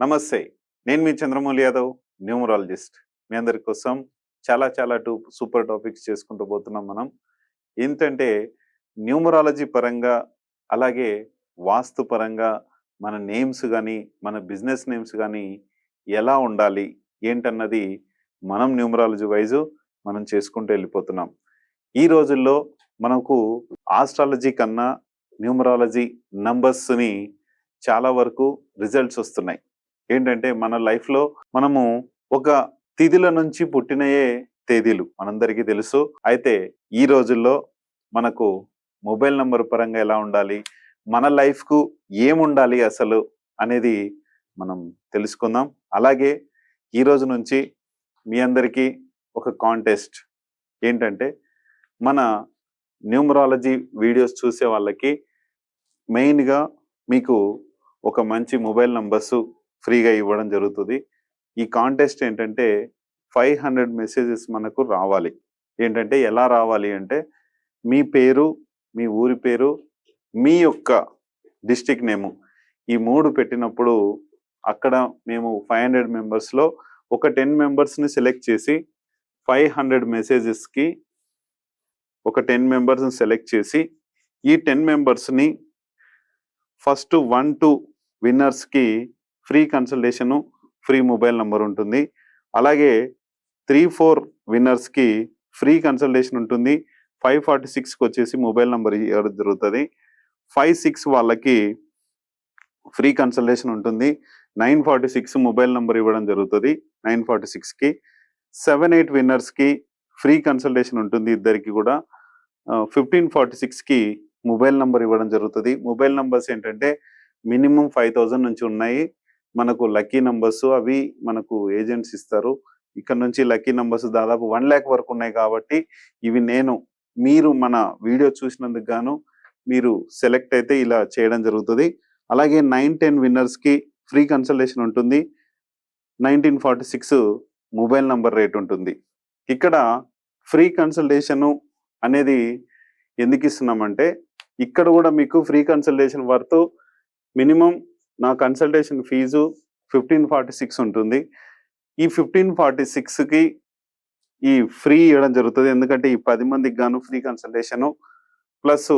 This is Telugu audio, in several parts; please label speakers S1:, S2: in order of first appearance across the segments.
S1: నమస్తే. నేను మీ చంద్రమౌళి యాదవ్, న్యూమరాలజిస్ట్. మీ అందరి కోసం చాలా సూపర్ టాపిక్స్ చేసుకుంటూ పోతున్నాం మనం. ఏంటంటే న్యూమరాలజీ పరంగా, అలాగే వాస్తు పరంగా మన నేమ్స్ గానీ, మన బిజినెస్ నేమ్స్ గానీ ఎలా ఉండాలి, ఏంటన్నది మనం న్యూమరాలజీ వైజు మనం చేసుకుంటూ వెళ్ళిపోతున్నాం. ఈ రోజుల్లో మనకు ఆస్ట్రాలజీ కన్నా న్యూమరాలజీ నంబర్స్‌ని చాలా వరకు రిజల్ట్స్ వస్తున్నాయి. ఏంటంటే మన లైఫ్‌లో మనము ఒక తిథుల నుంచి పుట్టినయే తేదీలు మనందరికీ తెలుసు. అయితే ఈ రోజుల్లో మనకు మొబైల్ నంబర్ పరంగా ఎలా ఉండాలి, మన లైఫ్‌కు ఏముండాలి అసలు అనేది మనం తెలుసుకుందాం. అలాగే ఈ రోజు నుంచి మీ అందరికీ ఒక కాంటెస్ట్. ఏంటంటే మన న్యూమరాలజీ వీడియోస్ చూసే వాళ్ళకి మెయిన్‌గా మీకు ఒక మంచి మొబైల్ నంబర్స్ ఫ్రీగా ఇవ్వడం జరుగుతుంది. ఈ కాంటెస్ట్ ఏంటంటే 500 మెసేజెస్ మనకు రావాలి. ఏంటంటే ఎలా రావాలి అంటే మీ పేరు, మీ ఊరి పేరు, మీ యొక్క డిస్ట్రిక్ట్ నేము ఈ 3 పెట్టినప్పుడు అక్కడ మేము 500 మెంబర్స్‌లో ఒక 10 మెంబర్స్‌ని సెలెక్ట్ చేసి 500 మెసేజెస్‌కి ఒక 10 మెంబర్స్‌ని సెలెక్ట్ చేసి ఈ 10 మెంబర్స్‌ని ఫస్ట్ 1-2 విన్నర్స్‌కి free consultation, free mobile number ఉంటుంది. అలాగే 3-4 విన్నర్స్‌కి ఫ్రీ కన్సల్టేషన్ ఉంటుంది. 546కి వచ్చేసి మొబైల్ నంబర్ ఇవ్వడం జరుగుతుంది. 5-6 వాళ్ళకి ఫ్రీ కన్సల్టేషన్ ఉంటుంది. 946 మొబైల్ నంబర్ ఇవ్వడం జరుగుతుంది. 946కి 7-8 విన్నర్స్‌కి ఫ్రీ కన్సల్టేషన్ ఉంటుంది ఇద్దరికి కూడా. 1546కి మొబైల్ నంబర్ ఇవ్వడం జరుగుతుంది. మొబైల్ నంబర్స్ ఏంటంటే మినిమం 5000 నుంచి ఉన్నాయి. మనకు లక్కీ నంబర్స్ అవి మనకు ఏజెంట్స్ ఇస్తారు. ఇక్కడ నుంచి లక్కీ నంబర్స్ దాదాపు 1 లాక్ వరకు ఉన్నాయి కాబట్టి ఇవి మీరు మన వీడియో చూసినందుకు గాను మీరు సెలెక్ట్ అయితే ఇలా చేయడం జరుగుతుంది. అలాగే 9-10 విన్నర్స్‌కి ఫ్రీ కన్సల్టేషన్ ఉంటుంది. 1946 మొబైల్ నంబర్ రేట్ ఉంటుంది. ఇక్కడ ఫ్రీ కన్సల్టేషను అనేది ఎందుకు ఇస్తున్నామంటే ఇక్కడ కూడా మీకు ఫ్రీ కన్సల్టేషన్ వర్త్ మినిమం నా కన్సల్టేషన్ ఫీజు 1546 ఉంటుంది. ఈ 1546కి ఈ ఫ్రీ ఇవ్వడం జరుగుతుంది. ఎందుకంటే ఈ 10 మందికి గాను ఫ్రీ కన్సల్టేషను ప్లస్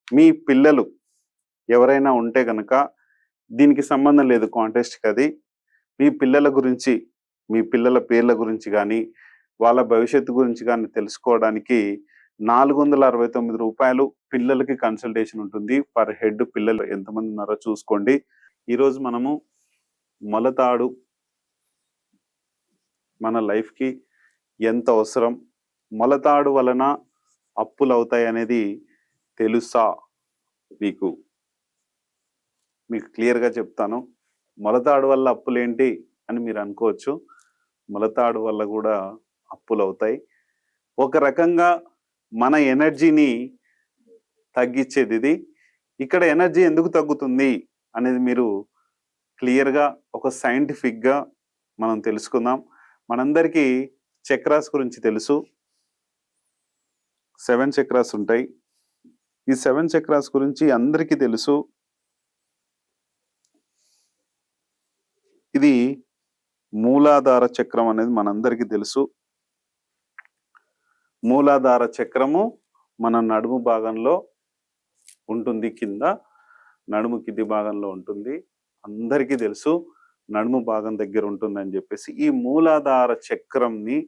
S1: మీ పిల్లలు ఎవరైనా ఉంటే గనక దీనికి సంబంధం లేదు కాంటెస్ట్‌కి అది. మీ పిల్లల గురించి, మీ పిల్లల పేర్ల గురించి కానీ, వాళ్ళ భవిష్యత్తు గురించి కానీ తెలుసుకోవడానికి ₹469 పిల్లలకి కన్సల్టేషన్ ఉంటుంది. పర్ హెడ్ పిల్లలు ఎంతమంది ఉన్నారో చూసుకోండి. ఈరోజు మనము మొలతాడు మన లైఫ్‌కి ఎంత అవసరం, మొలతాడు వలన అప్పులవుతాయి అనేది తెలుసా మీకు? మీకు క్లియర్‌గా చెప్తాను. మొలతాడు వల్ల అప్పులేంటి అని మీరు అనుకోవచ్చు. మొలతాడు వల్ల కూడా అప్పులవుతాయి. ఒక రకంగా మన ఎనర్జీని తగ్గించేది ఇది. ఇక్కడ ఎనర్జీ ఎందుకు తగ్గుతుంది అనేది మీరు క్లియర్‌గా ఒక సైంటిఫిక్‌గా మనం తెలుసుకుందాం. మనందరికీ చక్రాస్ గురించి తెలుసు. 7 చక్రాస్ ఉంటాయి. ఈ 7 చక్రాస్ గురించి అందరికీ తెలుసు. ఇది మూలాధార చక్రం అనేది మనందరికీ తెలుసు. మూలాధార చక్రము మన నడుము భాగంలో ఉంటుంది. కింద నడుము కింది భాగంలో ఉంటుంది. అందరికీ తెలుసు నడుము భాగం దగ్గర ఉంటుందని చెప్పేసి. ఈ మూలాధార చక్రంని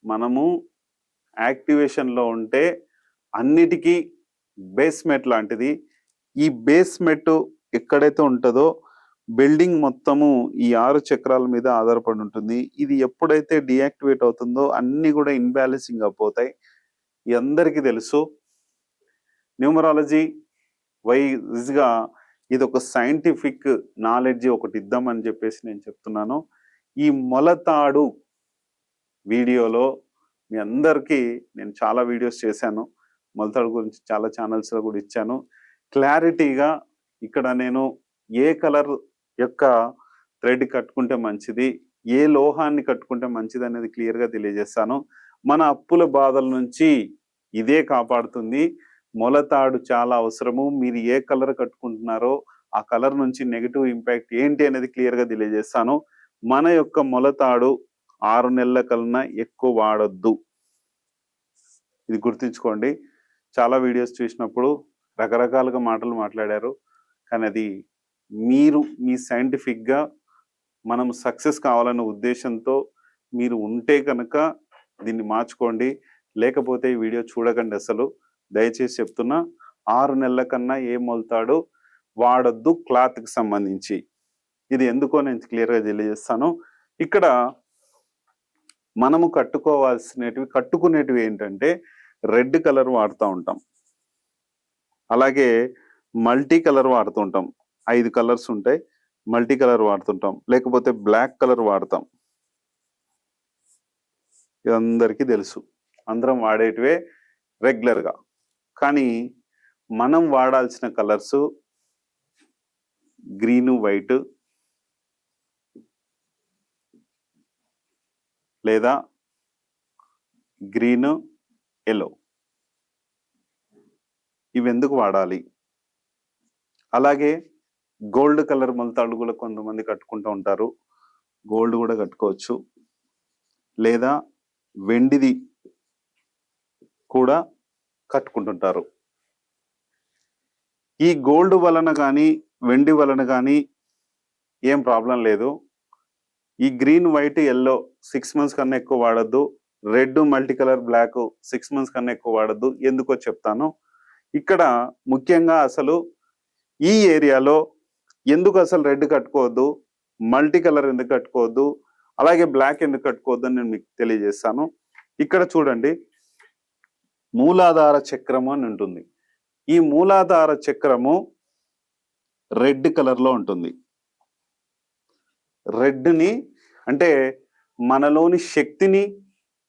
S1: మనము యాక్టివేషన్లో ఉంటే అన్నిటికీ బేస్మెంట్ లాంటిది. ఈ బేస్మెంట్ ఎక్కడైతే ఉంటుందో బిల్డింగ్ మొత్తము ఈ 6 చక్రాల మీద ఆధారపడి ఉంటుంది. ఇది ఎప్పుడైతే డియాక్టివేట్ అవుతుందో అన్ని కూడా ఇన్బ్యాలెన్సింగ్ అయిపోతాయి. ఇది అందరికీ తెలుసు. న్యూమరాలజీ వైజ్గా ఇది ఒక సైంటిఫిక్ నాలెడ్జ్ ఒకటి ఇద్దామని చెప్పేసి నేను చెప్తున్నాను. ఈ మొలతాడు వీడియోలో మీ అందరికీ నేను చాలా వీడియోస్ చేశాను. మొలతాడు గురించి చాలా ఛానల్స్లో కూడా ఇచ్చాను. క్లారిటీగా ఇక్కడ నేను ఏ కలర్ యొక్క థ్రెడ్ కట్టుకుంటే మంచిది, ఏ లోహాన్ని కట్టుకుంటే మంచిది అనేది క్లియర్గా తెలియజేస్తాను. మన అప్పుల బాధల నుంచి ఇదే కాపాడుతుంది. మొలతాడు చాలా అవసరము. మీరు ఏ కలర్ కట్టుకుంటున్నారో ఆ కలర్ నుంచి నెగిటివ్ ఇంపాక్ట్ ఏంటి అనేది క్లియర్గా తెలియజేస్తాను. మన యొక్క మొలతాడు 6 నెలల కన్నా ఎక్కువ వాడొద్దు. ఇది గుర్తుంచుకోండి. చాలా వీడియోస్ చూసినప్పుడు రకరకాలుగా మాటలు మాట్లాడారు. కానీ అది మీరు మీ సైంటిఫిక్గా మనం సక్సెస్ కావాలనే ఉద్దేశంతో మీరు ఉంటే కనుక దీన్ని మార్చుకోండి. లేకపోతే ఈ వీడియో చూడకండి అసలు. దయచేసి చెప్తున్నా, 6 నెలల కన్నా ఏ మొలతాడు వాడొద్దు క్లాత్కి సంబంధించి. ఇది ఎందుకో నేను క్లియర్గా తెలియజేస్తాను. ఇక్కడ మనము కట్టుకునేటివి ఏంటంటే రెడ్ కలర్ వాడుతూ ఉంటాం, అలాగే మల్టీ కలర్ వాడుతూ ఉంటాం. 5 కలర్స్ ఉంటాయి, మల్టీ కలర్ వాడుతుంటాం, లేకపోతే బ్లాక్ కలర్ వాడతాం. ఇది అందరికీ తెలుసు, అందరం వాడేటివే రెగ్యులర్గా. కానీ మనం వాడాల్సిన కలర్స్ గ్రీను వైట్ లేదా గ్రీన్ ఎల్లో. ఇవి ఎందుకు వాడాలి? అలాగే గోల్డ్ కలర్ మొలతాడు కూడా కొంతమంది కట్టుకుంటూ ఉంటారు. గోల్డ్ కూడా కట్టుకోవచ్చు, లేదా వెండిది కూడా కట్టుకుంటుంటారు. ఈ గోల్డ్ వలన కానీ వెండి వలన కానీ ఏం ప్రాబ్లం లేదు. ఈ గ్రీన్ వైట్ ఎల్లో 6 months కన్నా ఎక్కువ వాడద్దు. Red multi colour black 6 months కన్నా ఎక్కువ వాడద్దు. ఎందుకో చెప్తాను. ఇక్కడ ముఖ్యంగా అసలు ఈ ఏరియాలో ఎందుకు అసలు రెడ్ కట్టుకోవద్దు, మల్టీ కలర్ ఎందుకు కట్టుకోవద్దు, అలాగే బ్లాక్ ఎందుకు కట్టుకోవద్దు అని నేను మీకు తెలియజేస్తాను. ఇక్కడ చూడండి, మూలాధార చక్రము అని ఉంటుంది. ఈ మూలాధార చక్రము రెడ్ కలర్లో ఉంటుంది. రెడ్ని అంటే మనలోని శక్తిని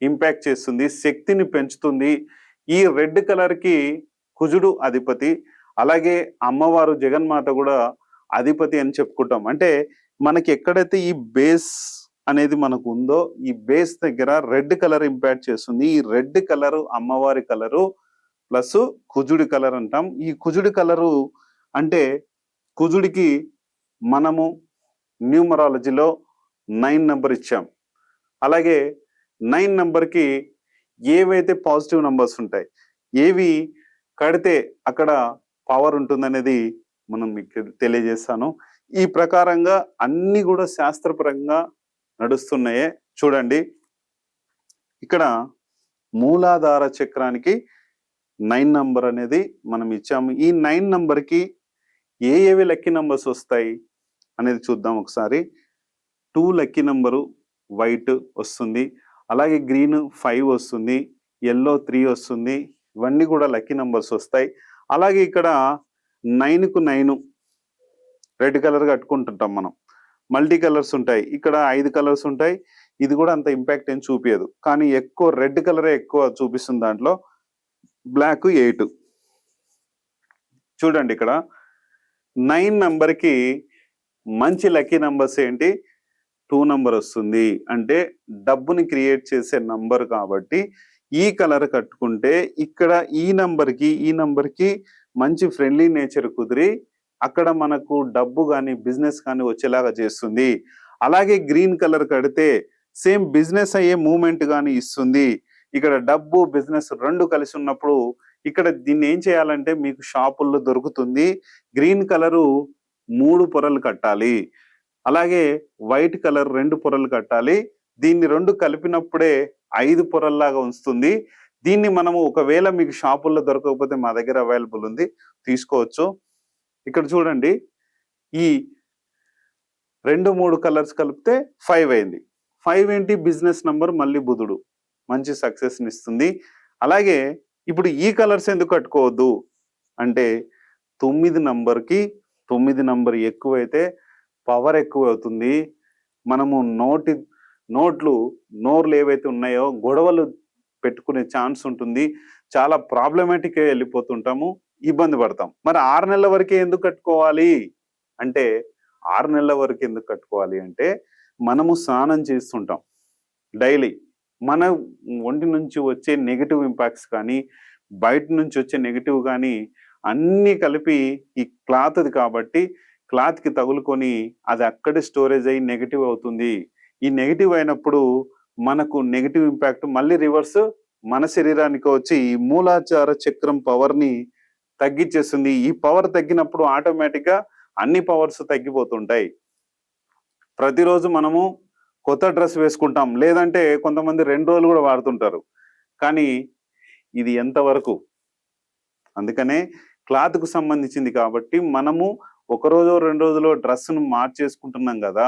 S1: ఇంపాక్ట్ చేస్తుంది, శక్తిని పెంచుతుంది. ఈ రెడ్ కలర్కి కుజుడు అధిపతి, అలాగే అమ్మవారు జగన్మాత కూడా అధిపతి అని చెప్పుకుంటాం. అంటే మనకి ఎక్కడైతే ఈ బేస్ అనేది మనకు ఉందో, ఈ బేస్ దగ్గర రెడ్ కలర్ ఇంపాక్ట్ చేస్తుంది. ఈ రెడ్ కలరు అమ్మవారి కలరు ప్లస్ కుజుడి కలర్ అంటాం. ఈ కుజుడి కలరు అంటే కుజుడికి మనము న్యూమరాలజీలో 9 నెంబర్ ఇచ్చాం. అలాగే 9 నెంబర్కి ఏవైతే పాజిటివ్ నంబర్స్ ఉంటాయి, ఏవి కడితే అక్కడ పవర్ ఉంటుందనేది మనం మీకు తెలియజేస్తాను. ఈ ప్రకారంగా అన్ని కూడా శాస్త్రపరంగా నడుస్తున్నాయే. చూడండి, ఇక్కడ మూలాధార చక్రానికి 9 నంబర్ అనేది మనం ఇచ్చాము. ఈ 9 నంబర్కి ఏవి లక్కీ నంబర్స్ వస్తాయి అనేది చూద్దాం ఒకసారి. 2 లక్కీ నంబరు వైట్ వస్తుంది, అలాగే గ్రీన్ 5 వస్తుంది, ఎల్లో 3 వస్తుంది. ఇవన్నీ కూడా లక్కీ నంబర్స్ వస్తాయి. అలాగే ఇక్కడ 9కు 9 రెడ్ కలర్ కట్టుకుంటుంటాం మనం. మల్టీ కలర్స్ ఉంటాయి, ఇక్కడ 5 కలర్స్ ఉంటాయి. ఇది కూడా అంత ఇంపాక్ట్ ఏం చూపించదు, కానీ ఎక్కువ రెడ్ కలరే ఎక్కువ చూపిస్తుంది. దాంట్లో బ్లాక్ 8. చూడండి, ఇక్కడ 9 నంబర్కి మంచి లక్కీ నంబర్స్ ఏంటి? 2 నంబర్ వస్తుంది, అంటే డబ్బుని క్రియేట్ చేసే నంబర్. కాబట్టి ఈ కలర్ కట్టుకుంటే ఇక్కడ ఈ నంబర్కి మంచి ఫ్రెండ్లీ నేచర్ కుదిరి అక్కడ మనకు డబ్బు కానీ బిజినెస్ కానీ వచ్చేలాగా చేస్తుంది. అలాగే గ్రీన్ కలర్ కడితే సేమ్ బిజినెస్ అయ్యే మూమెంట్ కానీ ఇస్తుంది. ఇక్కడ డబ్బు బిజినెస్ 2 కలిసి ఉన్నప్పుడు ఇక్కడ దీన్ని ఏం చేయాలంటే మీకు షాపుల్లో దొరుకుతుంది. గ్రీన్ కలరు 3 పొరలు కట్టాలి, అలాగే వైట్ కలర్ 2 పొరలు కట్టాలి. దీన్ని 2 కలిపినప్పుడే 5 పొరల్లాగా ఉంచుతుంది. దీన్ని మనము ఒకవేళ మీకు షాపుల్లో దొరకకపోతే మా దగ్గర అవైలబుల్ ఉంది, తీసుకోవచ్చు. ఇక్కడ చూడండి, ఈ 2-3 కలర్స్ కలిపితే 5 అయింది. 5 ఏంటి? బిజినెస్ నంబర్, మళ్ళీ బుధుడు మంచి సక్సెస్ని ఇస్తుంది. అలాగే ఇప్పుడు ఈ కలర్స్ ఎందుకు కట్టుకోవద్దు అంటే 9 నంబర్కి 9 నంబర్ ఎక్కువైతే పవర్ ఎక్కువ అవుతుంది. మనము నోర్లు ఏవైతే ఉన్నాయో గొడవలు పెట్టుకునే ఛాన్స్ ఉంటుంది. చాలా ప్రాబ్లమాటిక్గా వెళ్ళిపోతుంటాము, ఇబ్బంది పడతాం. మరి 6 నెలల వరకే ఎందుకు కట్టుకోవాలి అంటే 6 నెలల వరకు ఎందుకు కట్టుకోవాలి అంటే మనము స్నానం చేస్తుంటాం డైలీ. మన ఒంటి నుంచి వచ్చే నెగిటివ్ ఇంపాక్ట్స్ కానీ బయట నుంచి వచ్చే నెగిటివ్ కానీ అన్నీ కలిపి ఈ క్లాత్ది కాబట్టి క్లాత్కి తగులుకొని అది అక్కడే స్టోరేజ్ అయ్యి నెగిటివ్ అవుతుంది. ఈ నెగిటివ్ అయినప్పుడు మనకు నెగిటివ్ ఇంపాక్ట్ మళ్ళీ రివర్స్ మన శరీరానికి వచ్చి ఈ మూలాధార చక్రం పవర్ని తగ్గించేస్తుంది. ఈ పవర్ తగ్గినప్పుడు ఆటోమేటిక్గా అన్ని పవర్స్ తగ్గిపోతుంటాయి. ప్రతిరోజు మనము కొత్త డ్రెస్ వేసుకుంటాం, లేదంటే కొంతమంది 2 రోజులు కూడా వాడుతుంటారు. కానీ ఇది ఎంతవరకు? అందుకనే క్లాత్కు సంబంధించింది కాబట్టి మనము ఒక రోజు 2 రోజులో డ్రెస్సును మార్చేసుకుంటున్నాం కదా,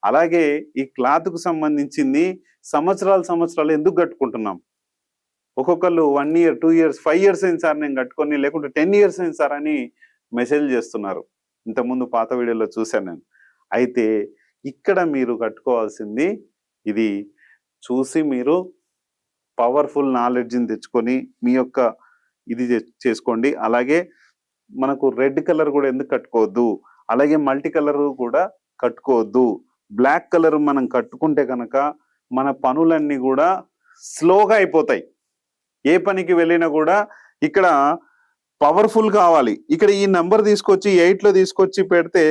S1: అలాగే ఈ క్లాత్కు సంబంధించింది సంవత్సరాలు ఎందుకు కట్టుకుంటున్నాం? ఒక్కొక్కళ్ళు 1 ఇయర్, 2 ఇయర్స్, 5 ఇయర్స్ అయింది సార్ నేను కట్టుకొని, లేకుంటే 10 ఇయర్స్ అయింది సార్ అని మెసేజ్ చేస్తున్నారు. ఇంతకుముందు పాత వీడియోలో చూశాను నేను. అయితే ఇక్కడ మీరు కట్టుకోవాల్సింది ఇది చూసి మీరు పవర్ఫుల్ నాలెడ్జ్ని తెచ్చుకొని మీ యొక్క ఇది చేసుకోండి. అలాగే మనకు రెడ్ కలర్ కూడా ఎందుకు కట్టుకోవద్దు, అలాగే మల్టీ కలర్ కూడా కట్టుకోవద్దు. బ్లాక్ కలర్ మనం కట్టుకుంటే కనుక మన పనులన్నీ కూడా స్లోగా అయిపోతాయి. ఏ పనికి వెళ్ళినా కూడా ఇక్కడ పవర్ఫుల్ కావాలి. ఇక్కడ ఈ నంబర్ తీసుకొచ్చి 8లో తీసుకొచ్చి పెడితే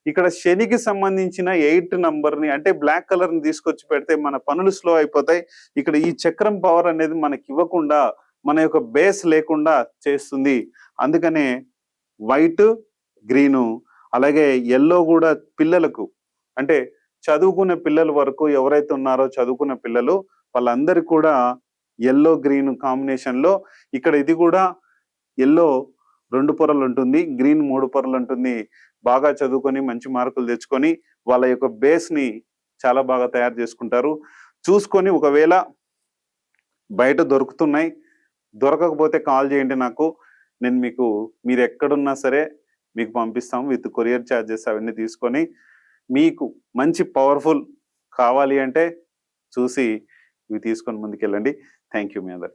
S1: ఇక్కడ శనికి సంబంధించిన 8 నంబర్ని అంటే బ్లాక్ కలర్ని తీసుకొచ్చి పెడితే మన పనులు స్లో అయిపోతాయి. ఇక్కడ ఈ చక్రం పవర్ అనేది మనకి ఇవ్వకుండా మన యొక్క బేస్ లేకుండా చేస్తుంది. అందుకనే వైట్, గ్రీను, అలాగే ఎల్లో కూడా పిల్లలకు అంటే చదువుకునే పిల్లల వరకు ఎవరైతే ఉన్నారో చదువుకున్న పిల్లలు వాళ్ళందరికీ కూడా ఎల్లో గ్రీన్ కాంబినేషన్లో ఇక్కడ ఇది కూడా ఎల్లో 2 పొరలు ఉంటుంది, గ్రీన్ 3 పొరలు ఉంటుంది. బాగా చదువుకొని మంచి మార్కులు తెచ్చుకొని వాళ్ళ యొక్క బేస్ని చాలా బాగా తయారు చేసుకుంటారు. చూసుకొని ఒకవేళ బయట దొరుకుతున్నాయి, దొరకకపోతే కాల్ చేయండి నాకు. నేను మీరు ఎక్కడున్నా సరే మీకు పంపిస్తాము విత్ కొరియర్ ఛార్జెస్ అవన్నీ తీసుకొని. మీకు మంచి పవర్ఫుల్ కావాలి అంటే చూసి ఇవి తీసుకొని ముందుకెళ్ళండి. థ్యాంక్ యూ మీ అందరు.